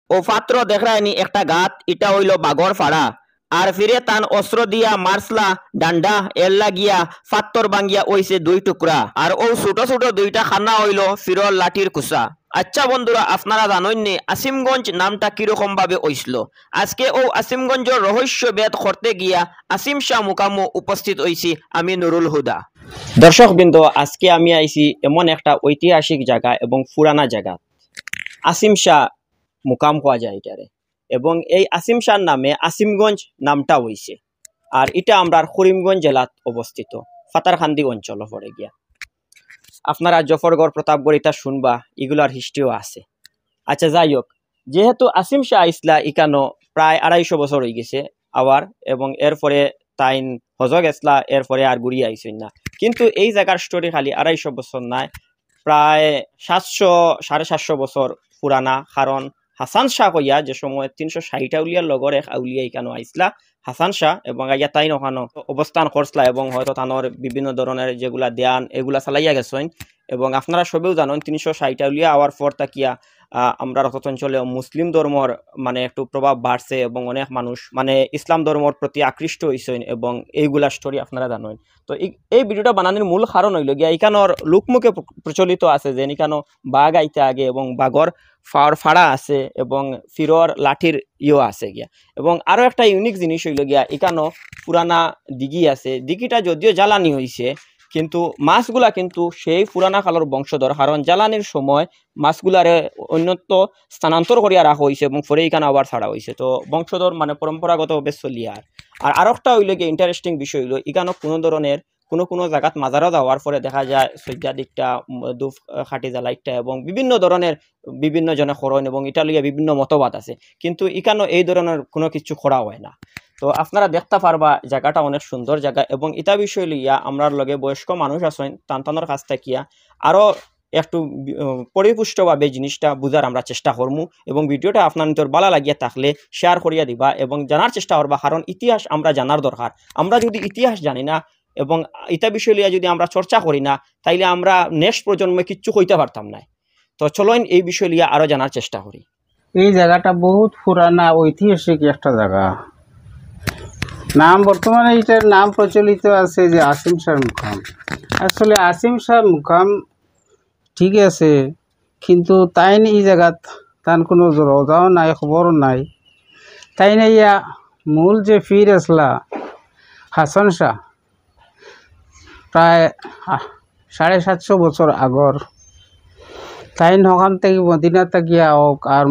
ও পাত্র দেখরায়নি একটা গাত, এটা হইল বাগর ফাড়া। আর ফিরে তান অস্ত্র দিয়া মারসলা ডান্ডা, এর লাগিয়া ফাত্তর ভাঙ্গিয়া ওইছে দুই টুকরা। আর ও ছোট ছোট দুইটা খানা হইল ফিরল লাঠির কুসা। আচ্ছা বন্ধুরা, আপনারা জানেননি আসিমগঞ্জ নামটা কিরকম ভাবে হইছিল? আজকে ও আসিমগঞ্জের রহস্য বেদ করতে গিয়া আসিম শাহ মুকামু উপস্থিত হইছি আমি নুরুল হুদা। দর্শক বৃন্দ, আজকে আমি আইছি এমন একটা ঐতিহাসিক জায়গা এবং পুরানা জায়গা, আসিম শাহ মুকাম হওয়া যায় এটারে। এবং এই আসিম শাহ নামে আসিমগঞ্জ নামটা হইছে। আর এটা আমরা করিমগঞ্জ জেলাত অবস্থিত, ফাতারখান্দি অঞ্চল পড়ে গিয়া। আপনারা জফরগড়, প্রতাপগড় এটা শুনবা, এগুলার হিস্ট্রিও আছে। আচ্ছা যাই হোক, যেহেতু আসিম শাহ ইসলা ইকানো প্রায় 250 বছর হয়ে গেছে আবার, এবং এরপরে তাইন হজগ এসলা, এরপরে আর ঘুরিয়ে আইসেন না। কিন্তু এই জায়গার স্টোরি খালি 250 বছর নাই, প্রায় 700-750 বছর পুরানা। কারণ হাসান শাহ কইয়া যে সময় 360 আউলিয়ার লগর এক আউলিয়া ইকানো আইসলা হাসান শাহ, এবং আইয়া তাই নখানো অবস্থান করছলা, এবং হয়তো তানোর বিভিন্ন ধরনের যেগুলা ধ্যান এগুলা চালাইয়া গেছেন। এবং আপনারা সবেও জানেন 360 আউলিয়া আওয়ার পর তাকিয়া আমরা রথত অঞ্চলে মুসলিম ধর্মর মানে একটু প্রভাব বাড়ছে, এবং অনেক মানুষ মানে ইসলাম ধর্মর প্রতি আকৃষ্ট হয়েছেন, এবং এইগুলা স্টোরি আপনারা জানেন। তো এই ভিডিওটা বানানোর মূল কারণ হইল গিয়া এখানোর লোকমুখে প্রচলিত আছে যে এখানো বাঘ আইতে আগে, এবং বাঘর ফাড়া আছে, এবং ফিরর লাঠির আছে গিয়া। এবং আরো একটা ইউনিক জিনিস হইল গিয়া এখানো পুরানা দিঘি আছে। দিঘিটা যদিও জ্বালানি হয়েছে, কিন্তু মাছগুলা কিন্তু সেই পুরানা কালের বংশধর। কারণ জ্বালানির সময় মাছগুলারে অন্যত্র স্থানান্তর করিয়া রাখা হয়েছে, এবং পরে এখানে আবার ছাড়া হয়েছে। তো বংশধর মানে পরম্পরাগতভাবে চলিয়া। আর একটা হইল গিয়ে ইন্টারেস্টিং বিষয় হইল এখানে কোনো ধরনের কোনো জায়গাত মাজারও যাওয়ার পরে দেখা যায় সজ্জা দিকটা দুফ খাটি জ্বালাইটা, এবং বিভিন্ন ধরনের বিভিন্ন জনে খরণ, এবং এটা লইয়া বিভিন্ন মতবাদ আছে। কিন্তু এখানে এই ধরনের কোনো কিছু করা হয় না। তো আপনারা দেখতে পারবা জায়গাটা অনেক সুন্দর জায়গা। এবং এটা বিষয় লইয়া আমরা লগে বয়স্ক মানুষ আছেন, তান্তানোর কাছ থাকিয়া আরো একটু পরিপুষ্টভাবে জিনিসটা বুঝার আমরা চেষ্টা করবো। এবং ভিডিওটা আপনার ভালো লাগিয়া থাকলে শেয়ার করিয়া দিবা, এবং জানার চেষ্টা করবা। কারণ ইতিহাস আমরা জানার দরকার। আমরা যদি ইতিহাস জানি না এবং এটা বিষয় লইয়া যদি আমরা চর্চা করি না, তাইলে আমরা নেক্সট প্রজন্মে কিচ্ছু কইতে পারতাম না। তো চলেন এই বিষয় লইয়া আরো জানার চেষ্টা করি। এই জায়গাটা বহুত পুরানা ঐতিহাসিক একটা জায়গা। নাম বর্তমানে এটার নাম প্রচলিত আছে যে আসিম শাহ মুকাম। আসলে আসিম শাহ মুকাম ঠিক আছে, কিন্তু তাই এই জায়গাত তার কোনো রোজাও নাই, খবরও নাই। তাই না ইয়া মূল যে ফির আসলা হাসান শাহ, প্রায় 750 বছর আগর তাই ওখান থেকে মদিনা তাকিয়া হোক আর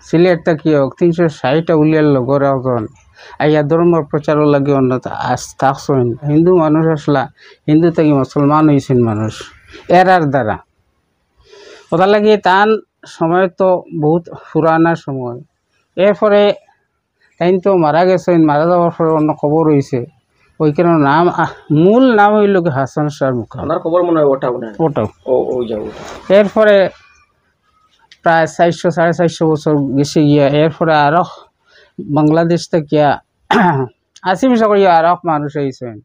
সিলেট তাকিয়া হোক 360 উলিয়ার লগর একজন আইয়া ধর্মের প্রচারও লাগে অন্য থাকছেন। হিন্দু মানুষ আসলা, হিন্দু থেকে মুসলমান হয়েছেন মানুষ এরার দ্বারা। ওটা লাগে তান সময় তো বহুত পুরানা সময়। এরপরে তাই তো মারা গেছেন, মারা যাওয়ার পরে অন্য খবর হয়েছে। ওইখানে নাম মূল নাম হইল হাসান শাহ মুকাম। খবর মনে হয় ওটাও। এরপরে প্রায় 400-450 বছর গেছে গিয়া। এরপরে আরো বাংলাদেশ থেকে আসিম শাহ করিয়া আরো মানুষ আইছেন,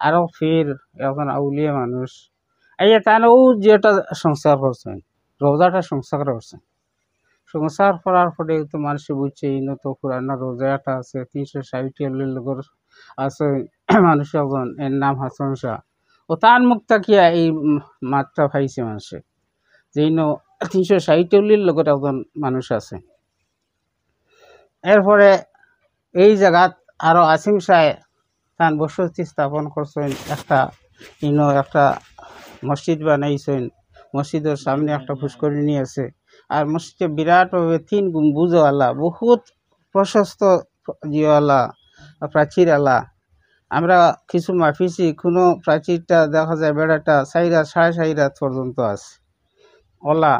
আরো ফির এখন আউলিয়া মানুষ আইয়া তাও যেটা সংস্কার করছেন, রোজাটা সংস্কার করছেন। সংস্কার করার পরে তো মানুষ বুঝছে ইনো তো পুরানা রোজাটা আছে 360 লোকের আছে মানুষ এখন, এর নাম হাসান শাহ। ও তার মুখ তাকিয়া এই মাত্রা পাইছে মানুষে যে ইনো 360 লোকের একজন মানুষ আছে। এরপরে এই জায়গাত আরো আসিম শাহ তার বসতি স্থাপন করছেন। একটা মসজিদ বানাইছেন। মসজিদের সামনে একটা পুষ্করিণী আছে। আর মসজিদে বিরাটভাবে 3 গম্বুজওয়ালা বহুত প্রশস্ত জিওয়ালা প্রাচীরওয়ালা। আমরা কিছু মাফিছি, কোনো প্রাচীরটা দেখা যায় বেড়াটা 4.5 রাত পর্যন্ত আছে ওলা।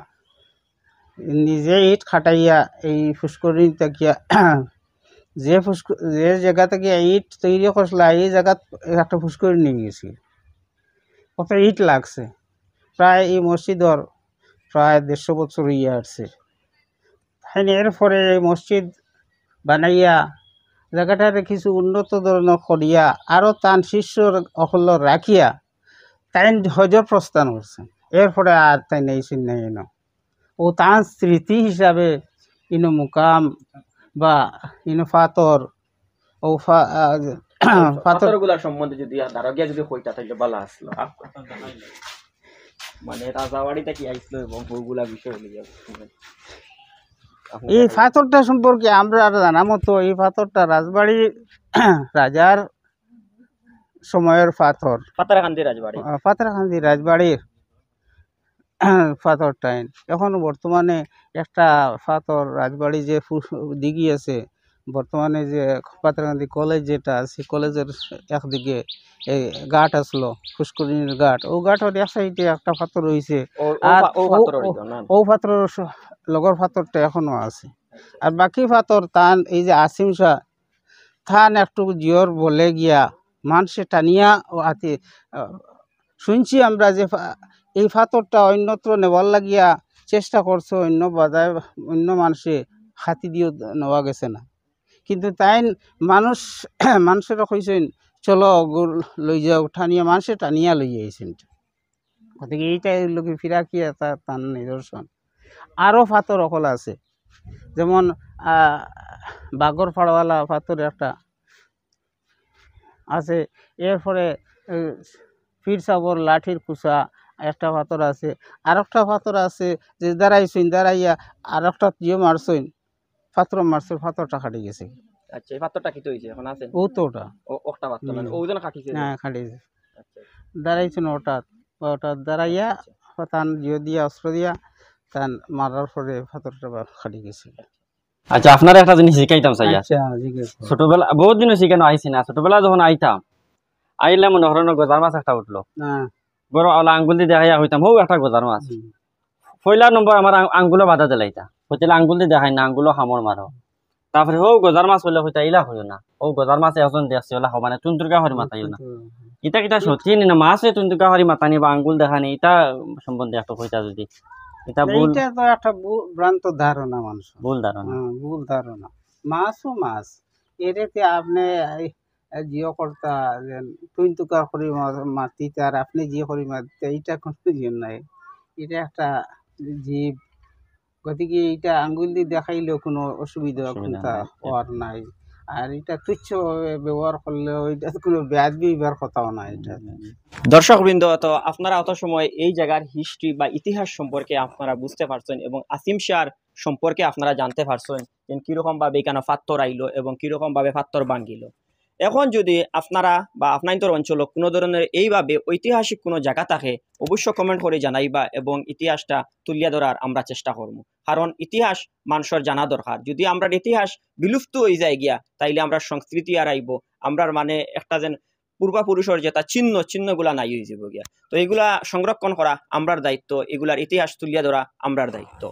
নিজে ইট খাটাইয়া এই পুষ্করিণী তাকিয়া যে জায়গা থেকে ইট তৈরি করছিল এই জায়গাত একটা পুষ্করিণী গেছি। কত ইট লাগছে, প্রায় এই মসজিদর প্রায় 150 বছর ইয়ে আসছে। এরপরে এই মসজিদ বানাইয়া জায়গাটারে কিছু উন্নত ধরনের করিয়া আরও তান শিষ্যর অকল রাখিয়া তাই হজ প্রস্থান করছেন। এরপরে আর তাই নেইছেন নাই ন। ও তার স্মৃতি হিসাবে ইনো মুকাম বা ইনো ফাতর ও ফাতর পাথরগুলার সম্বন্ধে যদি ধারকিয়া যদি কইতা তাহলে ভালো আসলো মানে রাজাবাড়িতে কি আইছিল এবং ওগুলা বিষয় হইল এই পাথরটা সম্পর্কে আমরা জানা মতো এই পাথরটা রাজবাড়ির রাজার সময়ের পাথর, পাতারাকান্দি রাজবাড়ি। পাথরকান্দি রাজবাড়ির পাথরটাই এখন বর্তমানে একটা পাথর রাজবাড়ি যে দিঘি আছে, বর্তমানে যে পাথরকান্দি কলেজ যেটা আছে, কলেজের একদিকে এই ঘাট আসলো পুষ্করিণীর ঘাট, ও ঘাটের এক সাইডে একটা পাথর রয়েছে। আর ও পাথরের লগর পাথরটা এখনো আছে। আর বাকি পাথর তান এই যে আসিম শাহ থান একটু জিওর বলে গিয়া মানুষে টানিয়া ও হাতে শুনছি আমরা যে এই পাথরটা অন্যত্র নেওয়ার লাগিয়া চেষ্টা করছে, অন্য বাজায় অন্য মানুষে হাতি দিয়েও নেওয়া গেছে না, কিন্তু তাই মানুষের কইছেন চলো লই যাও, টানিয়া মানুষে টানিয়া লই আইছেন। গতিকে এইটাই লোকে ফিরাকি তার নিদর্শন। আরও পাথর অকল আছে, যেমন বাগর ফাড়ওয়ালা পাথর একটা আছে, এরপরে পীর সাবর লাঠির কুসা একটা পাথর আছে, আর একটা পাথর আছে যে দাঁড়াইছেন, দাঁড়াইয়া আর একটা জিও মারছেন, পাথর মারছেন, পাথরটা খাটি গেছে। আচ্ছা, এই পাথরটা কি হইছে এখন আছে? ও তো ওটা ওটা পাথর না, ওজন খাটিছে। হ্যাঁ খাটিছে। আচ্ছা, দাঁড়াইছেন ওটা দাঁড়াইয়া তান জিও দিয়া অস্ত্র দিয়া তান মারার পরে পাথরটা খাটি গেছে। আচ্ছা, আপনার একটা জিনিস শিখাইতাম চাইয়া। আচ্ছা, জিজ্ঞেস ছোটবেলা বহুত দিন শিখানো আইসি না, ছোটবেলা যখন আইতাম আইলে মনে হরণ গজার মাছ একটা উঠলো, বড় আলা আঙ্গুল দিয়ে দেখাইয়া হইতাম হো একটা গজার মাছ। পয়লা নম্বর আমার আঙ্গুলো বাধা দিলাইতা, হইলে আঙ্গুল দিয়ে দেখাই না, আঙ্গুলো হামর মারো। তারপরে হো গজার মাছ হইলে হইতা ইলা হইও না, ও গজার মাছ এখন দেখছে ওলা মানে তুন্তুরকা হরি মাতাইও না। এটা কিটা সত্যি না মাছে তুন্তুরকা হরি মাতানি বা আঙ্গুল দেখানি, এটা সম্বন্ধে একটা কইতা যদি। এটা ভুল, এটা তো একটা ভ্রান্ত ধারণা, মানুষ ভুল ধারণা। ভুল ধারণা। মাছও মাছ, এটাতে আপনি জিও কর্তা তুই তুকার করি মারতিতে আর আপনি জিও করি মারতে, এইটা কোনো জিও নাই, এটা একটা জীব। গতিকে এইটা আঙ্গুল দিয়ে দেখাইলেও কোনো অসুবিধা কোনটা হওয়ার নাই। আর এটা তুচ্ছভাবে ব্যবহার করলেও এটা কোনো ব্যাধ ব্যবহার কথাও না। এটা দর্শকবৃন্দ, তো আপনারা অত সময় এই জায়গার হিস্ট্রি বা ইতিহাস সম্পর্কে আপনারা বুঝতে পারছেন এবং আসিম শাহর সম্পর্কে আপনারা জানতে পারছেন যে কিরকম ভাবে এখানে পাথর আইলো এবং কিরকম ভাবে পাথর ভাঙ্গিল। এখন যদি আপনারা বা আপনাদের অঞ্চলে কোনো ধরনের এইভাবে ঐতিহাসিক কোনো জায়গা থাকে অবশ্য কমেন্ট করে জানাইবা এবং ইতিহাসটা তুলিয়া ধরার আমরা চেষ্টা করব, কারণ ইতিহাস মানুষের জানা দরকার। যদি আমরা ইতিহাস বিলুপ্ত হয়ে যায় গিয়া তাইলে আমরা সংস্কৃতি আর আইব, আমরা মানে একটা যেন পূর্বপুরুষের যেটা চিহ্নগুলা নাই হয়ে যাব গিয়া। তো এগুলা সংরক্ষণ করা আমরার দায়িত্ব, এগুলার ইতিহাস তুলিয়া ধরা আমরার দায়িত্ব।